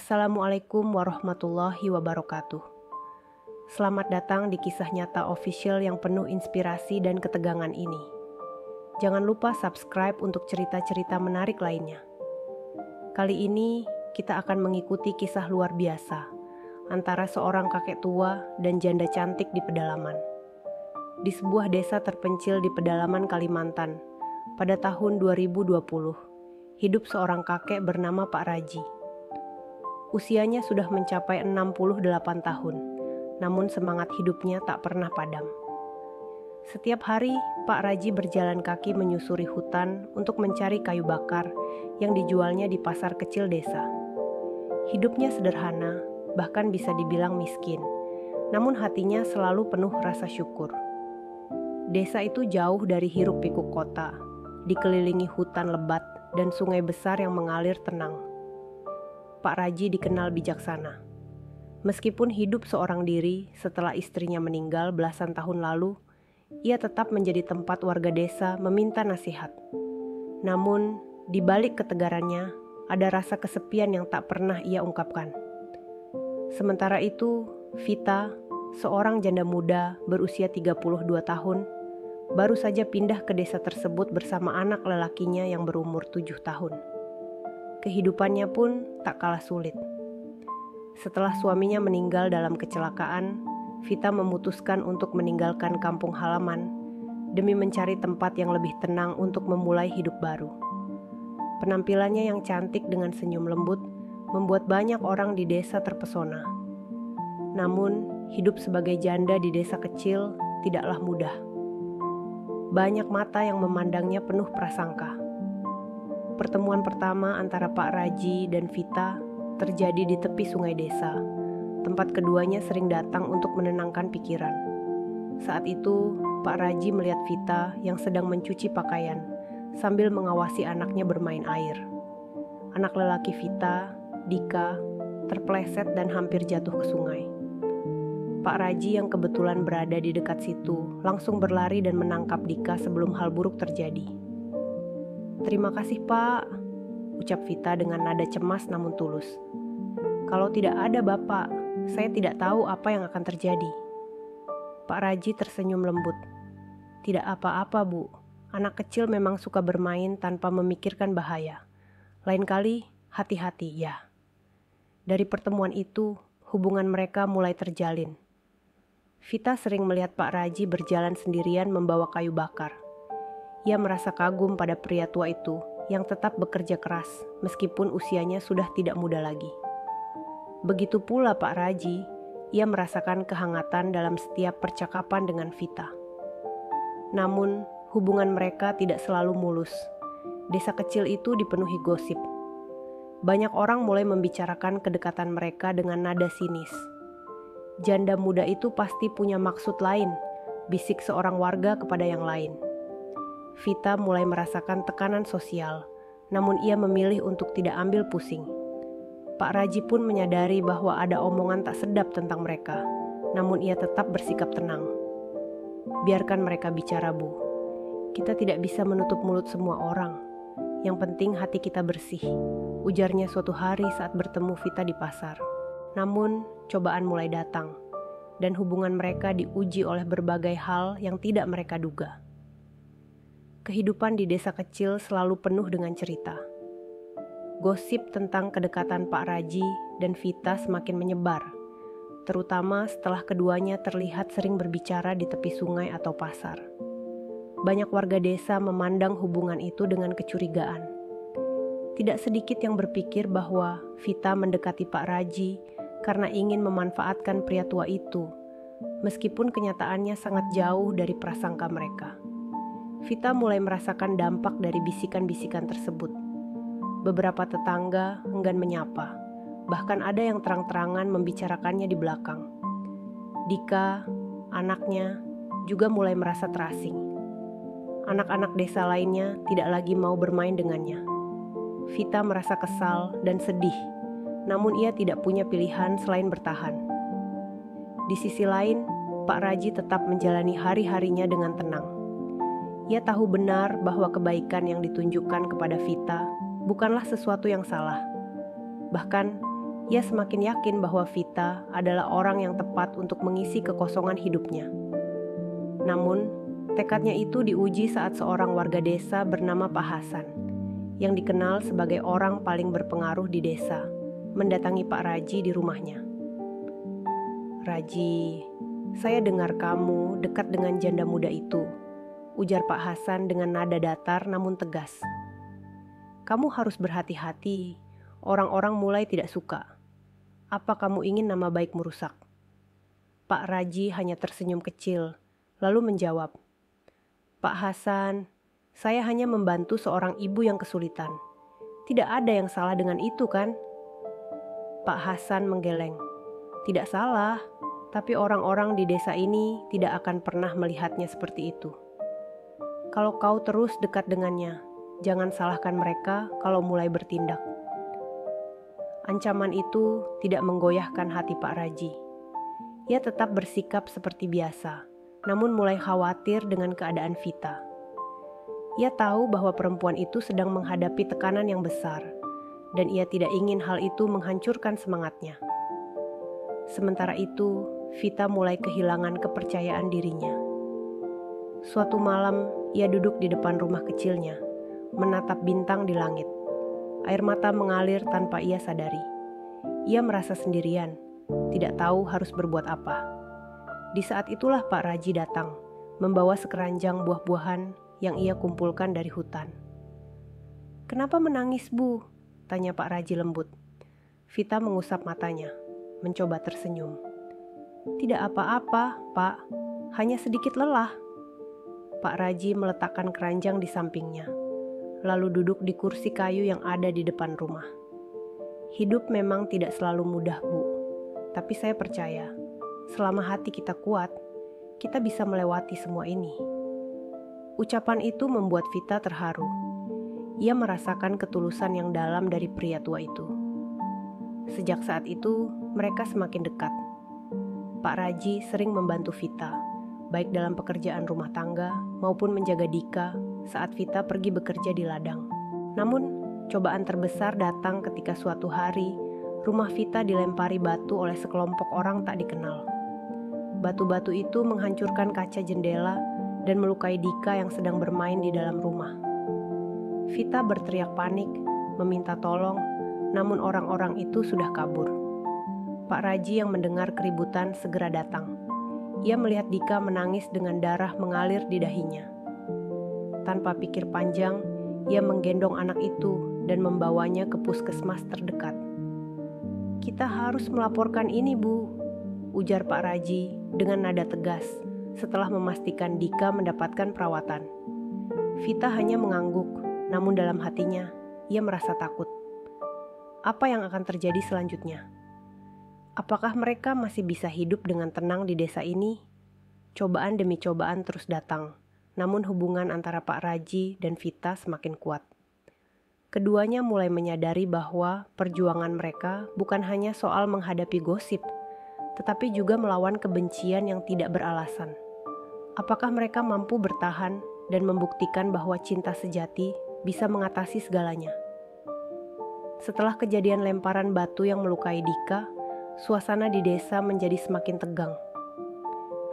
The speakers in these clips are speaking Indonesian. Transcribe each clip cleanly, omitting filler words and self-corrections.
Assalamualaikum warahmatullahi wabarakatuh. Selamat datang di kisah nyata official yang penuh inspirasi dan ketegangan ini. Jangan lupa subscribe untuk cerita-cerita menarik lainnya. Kali ini kita akan mengikuti kisah luar biasa antara seorang kakek tua dan janda cantik di pedalaman. Di sebuah desa terpencil di pedalaman Kalimantan, pada tahun 2020, hidup seorang kakek bernama Pak Raji. Usianya sudah mencapai 68 tahun, namun semangat hidupnya tak pernah padam. Setiap hari, Pak Raji berjalan kaki menyusuri hutan untuk mencari kayu bakar yang dijualnya di pasar kecil desa. Hidupnya sederhana, bahkan bisa dibilang miskin, namun hatinya selalu penuh rasa syukur. Desa itu jauh dari hiruk-pikuk kota, dikelilingi hutan lebat dan sungai besar yang mengalir tenang. Pak Raji dikenal bijaksana. Meskipun hidup seorang diri setelah istrinya meninggal belasan tahun lalu, ia tetap menjadi tempat warga desa meminta nasihat. Namun, di balik ketegarannya, ada rasa kesepian yang tak pernah ia ungkapkan. Sementara itu, Vita, seorang janda muda berusia 32 tahun, baru saja pindah ke desa tersebut bersama anak lelakinya yang berumur 7 tahun. Kehidupannya pun tak kalah sulit. Setelah suaminya meninggal dalam kecelakaan, Vita memutuskan untuk meninggalkan kampung halaman demi mencari tempat yang lebih tenang untuk memulai hidup baru. Penampilannya yang cantik dengan senyum lembut membuat banyak orang di desa terpesona. Namun, hidup sebagai janda di desa kecil tidaklah mudah. Banyak mata yang memandangnya penuh prasangka. Pertemuan pertama antara Pak Raji dan Vita terjadi di tepi sungai desa, tempat keduanya sering datang untuk menenangkan pikiran. Saat itu, Pak Raji melihat Vita yang sedang mencuci pakaian sambil mengawasi anaknya bermain air. Anak lelaki Vita, Dika, terpeleset dan hampir jatuh ke sungai. Pak Raji yang kebetulan berada di dekat situ langsung berlari dan menangkap Dika sebelum hal buruk terjadi. "Terima kasih, Pak," ucap Vita dengan nada cemas namun tulus. "Kalau tidak ada Bapak, saya tidak tahu apa yang akan terjadi." Pak Raji tersenyum lembut. "Tidak apa-apa, Bu. Anak kecil memang suka bermain tanpa memikirkan bahaya. Lain kali, hati-hati ya." Dari pertemuan itu, hubungan mereka mulai terjalin. Vita sering melihat Pak Raji berjalan sendirian membawa kayu bakar. Ia merasa kagum pada pria tua itu yang tetap bekerja keras meskipun usianya sudah tidak muda lagi. Begitu pula Pak Raji, ia merasakan kehangatan dalam setiap percakapan dengan Vita. Namun, hubungan mereka tidak selalu mulus. Desa kecil itu dipenuhi gosip. Banyak orang mulai membicarakan kedekatan mereka dengan nada sinis. "Janda muda itu pasti punya maksud lain," bisik seorang warga kepada yang lain. Vita mulai merasakan tekanan sosial, namun ia memilih untuk tidak ambil pusing. Pak Raji pun menyadari bahwa ada omongan tak sedap tentang mereka, namun ia tetap bersikap tenang. "Biarkan mereka bicara, Bu. Kita tidak bisa menutup mulut semua orang. Yang penting hati kita bersih," ujarnya suatu hari saat bertemu Vita di pasar. Namun, cobaan mulai datang, dan hubungan mereka diuji oleh berbagai hal yang tidak mereka duga. Kehidupan di desa kecil selalu penuh dengan cerita. Gosip tentang kedekatan Pak Raji dan Vita semakin menyebar, terutama setelah keduanya terlihat sering berbicara di tepi sungai atau pasar. Banyak warga desa memandang hubungan itu dengan kecurigaan. Tidak sedikit yang berpikir bahwa Vita mendekati Pak Raji karena ingin memanfaatkan pria tua itu, meskipun kenyataannya sangat jauh dari prasangka mereka. Vita mulai merasakan dampak dari bisikan-bisikan tersebut. Beberapa tetangga enggan menyapa, bahkan ada yang terang-terangan membicarakannya di belakang. Dika, anaknya, juga mulai merasa terasing. Anak-anak desa lainnya tidak lagi mau bermain dengannya. Vita merasa kesal dan sedih, namun ia tidak punya pilihan selain bertahan. Di sisi lain, Pak Raji tetap menjalani hari-harinya dengan tenang. Ia tahu benar bahwa kebaikan yang ditunjukkan kepada Vita bukanlah sesuatu yang salah. Bahkan, Ia semakin yakin bahwa Vita adalah orang yang tepat untuk mengisi kekosongan hidupnya. Namun, tekadnya itu diuji saat seorang warga desa bernama Pak Hasan, yang dikenal sebagai orang paling berpengaruh di desa, mendatangi Pak Raji di rumahnya. "Raji, saya dengar kamu dekat dengan janda muda itu," ujar Pak Hasan dengan nada datar namun tegas. "Kamu harus berhati-hati, orang-orang mulai tidak suka. Apa kamu ingin nama baikmu rusak?" Pak Raji hanya tersenyum kecil, lalu menjawab, "Pak Hasan, saya hanya membantu seorang ibu yang kesulitan. Tidak ada yang salah dengan itu kan?" Pak Hasan menggeleng, "Tidak salah, tapi orang-orang di desa ini tidak akan pernah melihatnya seperti itu. Kalau kau terus dekat dengannya, jangan salahkan mereka kalau mulai bertindak." Ancaman itu tidak menggoyahkan hati Pak Raji. Ia tetap bersikap seperti biasa, namun mulai khawatir dengan keadaan Vita. Ia tahu bahwa perempuan itu sedang menghadapi tekanan yang besar, dan ia tidak ingin hal itu menghancurkan semangatnya. Sementara itu, Vita mulai kehilangan kepercayaan dirinya. Suatu malam, ia duduk di depan rumah kecilnya, menatap bintang di langit. Air mata mengalir tanpa ia sadari. Ia merasa sendirian, tidak tahu harus berbuat apa. Di saat itulah Pak Raji datang, membawa sekeranjang buah-buahan yang ia kumpulkan dari hutan. "Kenapa menangis, Bu?" tanya Pak Raji lembut. Vita mengusap matanya, mencoba tersenyum. "Tidak apa-apa, Pak, hanya sedikit lelah." Pak Raji meletakkan keranjang di sampingnya, lalu duduk di kursi kayu yang ada di depan rumah. "Hidup memang tidak selalu mudah, Bu. Tapi saya percaya, selama hati kita kuat, kita bisa melewati semua ini." Ucapan itu membuat Vita terharu. Ia merasakan ketulusan yang dalam dari pria tua itu. Sejak saat itu, mereka semakin dekat. Pak Raji sering membantu Vita, baik dalam pekerjaan rumah tangga maupun menjaga Dika saat Vita pergi bekerja di ladang. Namun, cobaan terbesar datang ketika suatu hari rumah Vita dilempari batu oleh sekelompok orang tak dikenal. Batu-batu itu menghancurkan kaca jendela dan melukai Dika yang sedang bermain di dalam rumah. Vita berteriak panik, meminta tolong, namun orang-orang itu sudah kabur. Pak Raji yang mendengar keributan segera datang. Ia melihat Dika menangis dengan darah mengalir di dahinya. Tanpa pikir panjang, ia menggendong anak itu dan membawanya ke puskesmas terdekat. "Kita harus melaporkan ini, Bu," ujar Pak Raji dengan nada tegas setelah memastikan Dika mendapatkan perawatan. Vita hanya mengangguk, namun dalam hatinya ia merasa takut. Apa yang akan terjadi selanjutnya? Apakah mereka masih bisa hidup dengan tenang di desa ini? Cobaan demi cobaan terus datang, namun hubungan antara Pak Raji dan Vita semakin kuat. Keduanya mulai menyadari bahwa perjuangan mereka bukan hanya soal menghadapi gosip, tetapi juga melawan kebencian yang tidak beralasan. Apakah mereka mampu bertahan dan membuktikan bahwa cinta sejati bisa mengatasi segalanya? Setelah kejadian lemparan batu yang melukai Dika, suasana di desa menjadi semakin tegang.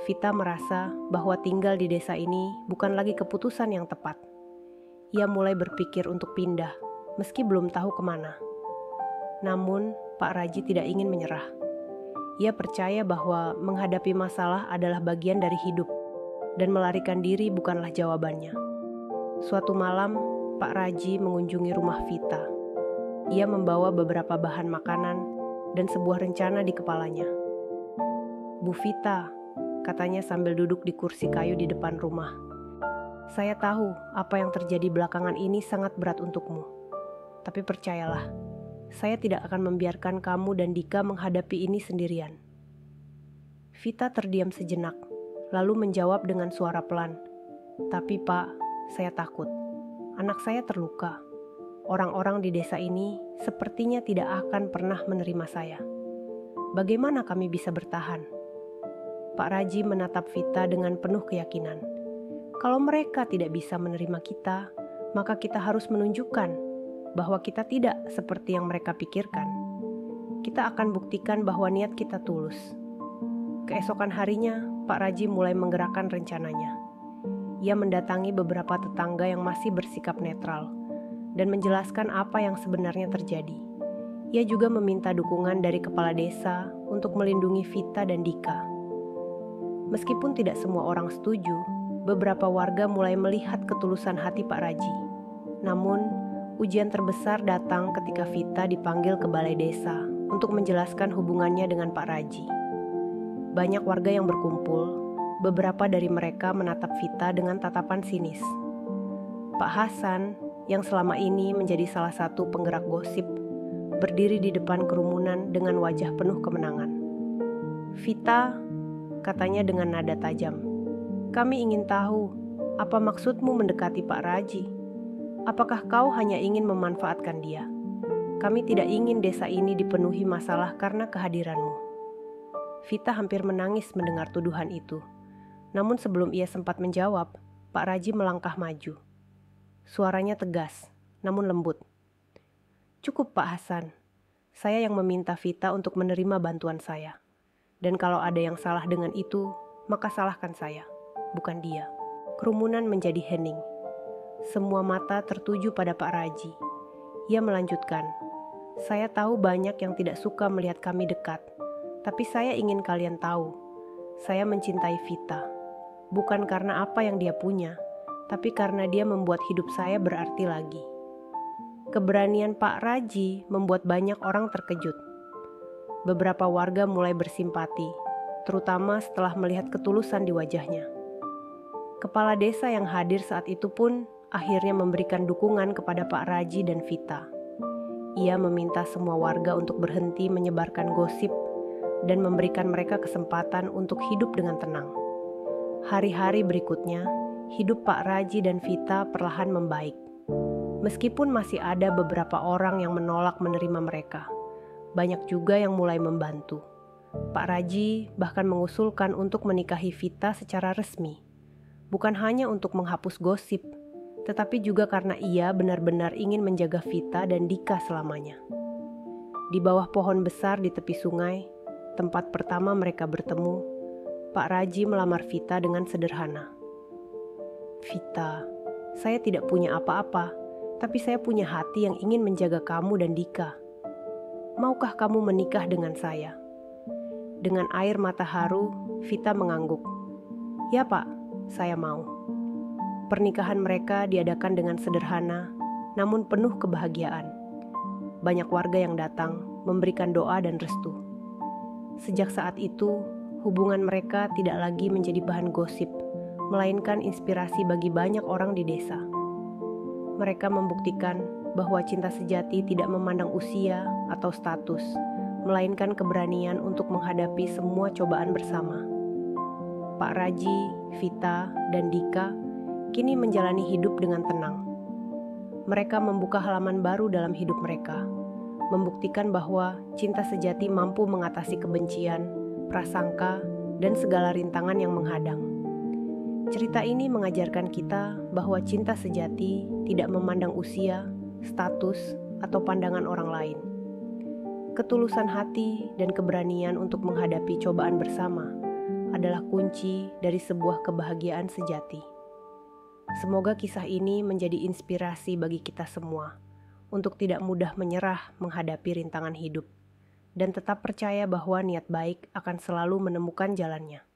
Vita merasa bahwa tinggal di desa ini bukan lagi keputusan yang tepat. Ia mulai berpikir untuk pindah, meski belum tahu kemana. Namun, Pak Raji tidak ingin menyerah. Ia percaya bahwa menghadapi masalah adalah bagian dari hidup, dan melarikan diri bukanlah jawabannya. Suatu malam, Pak Raji mengunjungi rumah Vita. Ia membawa beberapa bahan makanan dan sebuah rencana di kepalanya. "Bu Vita," katanya sambil duduk di kursi kayu di depan rumah, "saya tahu apa yang terjadi belakangan ini sangat berat untukmu. Tapi percayalah, saya tidak akan membiarkan kamu dan Dika menghadapi ini sendirian." Vita terdiam sejenak, lalu menjawab dengan suara pelan, "Tapi Pak, saya takut. Anak saya terluka. Orang-orang di desa ini sepertinya tidak akan pernah menerima saya. Bagaimana kami bisa bertahan?" Pak Raji menatap Vita dengan penuh keyakinan. Kalau mereka tidak bisa menerima kita, maka kita harus menunjukkan bahwa kita tidak seperti yang mereka pikirkan. kita akan buktikan bahwa niat kita tulus. Keesokan harinya, Pak Raji mulai menggerakkan rencananya. Ia mendatangi beberapa tetangga yang masih bersikap netral dan menjelaskan apa yang sebenarnya terjadi. Ia juga meminta dukungan dari kepala desa untuk melindungi Vita dan Dika. Meskipun tidak semua orang setuju, beberapa warga mulai melihat ketulusan hati Pak Raji. Namun, ujian terbesar datang ketika Vita dipanggil ke balai desa untuk menjelaskan hubungannya dengan Pak Raji. Banyak warga yang berkumpul, beberapa dari mereka menatap Vita dengan tatapan sinis. Pak Hasan, yang selama ini menjadi salah satu penggerak gosip, berdiri di depan kerumunan dengan wajah penuh kemenangan. "Vita," katanya dengan nada tajam, "kami ingin tahu, apa maksudmu mendekati Pak Raji? Apakah kau hanya ingin memanfaatkan dia? Kami tidak ingin desa ini dipenuhi masalah karena kehadiranmu." Vita hampir menangis mendengar tuduhan itu. Namun sebelum ia sempat menjawab, Pak Raji melangkah maju. Suaranya tegas, namun lembut. "Cukup Pak Hasan, saya yang meminta Vita untuk menerima bantuan saya. Dan kalau ada yang salah dengan itu, maka salahkan saya, bukan dia." Kerumunan menjadi hening. Semua mata tertuju pada Pak Raji. Ia melanjutkan, "Saya tahu banyak yang tidak suka melihat kami dekat, tapi saya ingin kalian tahu, saya mencintai Vita. Bukan karena apa yang dia punya, tapi karena dia membuat hidup saya berarti lagi." Keberanian Pak Raji membuat banyak orang terkejut. Beberapa warga mulai bersimpati, terutama setelah melihat ketulusan di wajahnya. Kepala desa yang hadir saat itu pun akhirnya memberikan dukungan kepada Pak Raji dan Vita. Ia meminta semua warga untuk berhenti menyebarkan gosip dan memberikan mereka kesempatan untuk hidup dengan tenang. Hari-hari berikutnya, hidup Pak Raji dan Vita perlahan membaik. Meskipun masih ada beberapa orang yang menolak menerima mereka, banyak juga yang mulai membantu. Pak Raji bahkan mengusulkan untuk menikahi Vita secara resmi, bukan hanya untuk menghapus gosip, tetapi juga karena ia benar-benar ingin menjaga Vita dan Dika selamanya. Di bawah pohon besar di tepi sungai, tempat pertama mereka bertemu, Pak Raji melamar Vita dengan sederhana. "Vita, saya tidak punya apa-apa, tapi saya punya hati yang ingin menjaga kamu dan Dika. Maukah kamu menikah dengan saya?" Dengan air mata haru, Vita mengangguk. "Ya Pak, saya mau." Pernikahan mereka diadakan dengan sederhana, namun penuh kebahagiaan. Banyak warga yang datang, memberikan doa dan restu. Sejak saat itu, hubungan mereka tidak lagi menjadi bahan gosip, melainkan inspirasi bagi banyak orang di desa. Mereka membuktikan bahwa cinta sejati tidak memandang usia atau status, melainkan keberanian untuk menghadapi semua cobaan bersama. Pak Raji, Vita, dan Dika kini menjalani hidup dengan tenang. Mereka membuka halaman baru dalam hidup mereka, membuktikan bahwa cinta sejati mampu mengatasi kebencian, prasangka, dan segala rintangan yang menghadang. Cerita ini mengajarkan kita bahwa cinta sejati tidak memandang usia, status, atau pandangan orang lain. Ketulusan hati dan keberanian untuk menghadapi cobaan bersama adalah kunci dari sebuah kebahagiaan sejati. Semoga kisah ini menjadi inspirasi bagi kita semua untuk tidak mudah menyerah menghadapi rintangan hidup dan tetap percaya bahwa niat baik akan selalu menemukan jalannya.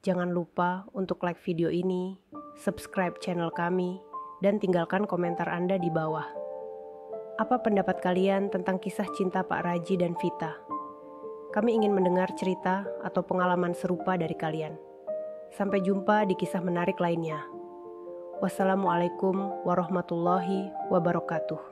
Jangan lupa untuk like video ini, subscribe channel kami, dan tinggalkan komentar Anda di bawah. Apa pendapat kalian tentang kisah cinta Pak Raji dan Vita? Kami ingin mendengar cerita atau pengalaman serupa dari kalian. Sampai jumpa di kisah menarik lainnya. Wassalamualaikum warahmatullahi wabarakatuh.